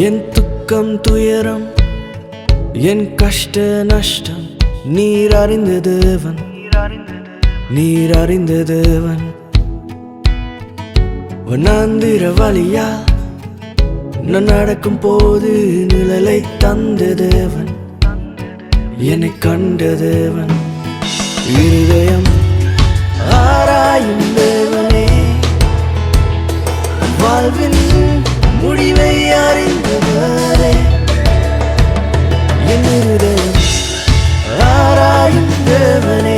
என் துக்கம் துயரம் என் கஷ்ட நஷ்டம் நீர் அறிந்த தேவன், நீர் அறிந்த தேவன். வனாந்திர வழியா நான் நடக்கும் போது நிழலை தந்த தேவன், என்னை கண்ட தேவன். இருதயம் ஆராயும் தேவனே, வாழ்வின் முடிவை அறிந்தவரே. என் இருதயம் ஆராயும் தேவனே,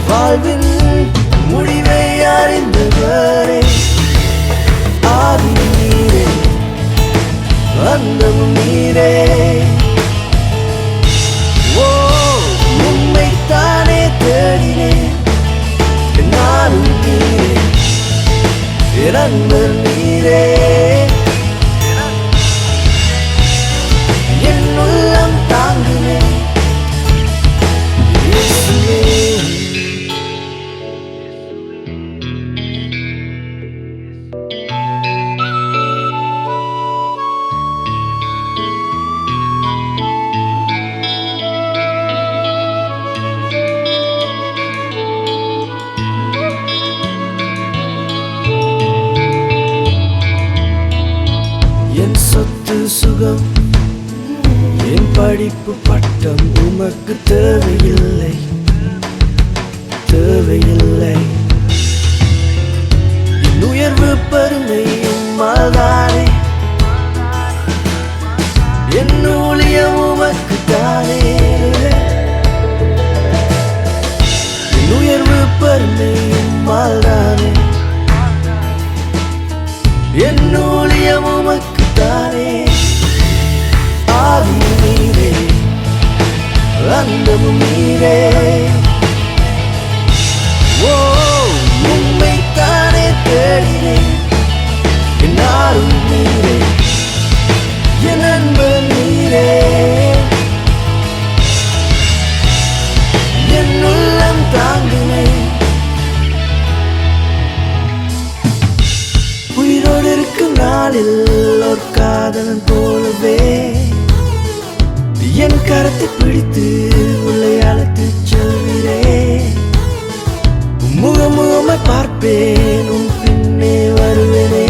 வாழ்வின் முடிவை அறிந்தவரே. ஆதியும் நீரே, அந்தமும் நீரே. ஓ, உம்மைத்தானே தேடினேன், நானும் நீரே, என் அன்பர் நீரே. என் உள்ளம் தாங்குமே இயேசுவே. என் சொத்து சுகம் என் படிப்பு பட்டம் உமக்கு தேவையில்லை, தேவையில்லை. என் உயர்வு பெருமை உம்மால்தானே, என் ஊழியம் உமக்கு தானே. என் உயர்வு பெருமை உம்மால்தானே, என் ஊழியம் உமக்கு தானே. ஆதியும் நீரே, அந்தமும் நீரே. ஓ, உம்மைத்தானே தேடினேன், நானும் நீரே, என் அன்பு நீரே. என் உள்ளம் தாங்குமே. உயிரோடு இருக்கும் நாளில் ஒரு காதலன் போலவே என் கரத்தை பிடித்து உள்ளே அழைத்து செல்கிறே. முகமுகமாய் பார்ப்பேன், உன் பின்னே வருவேனே.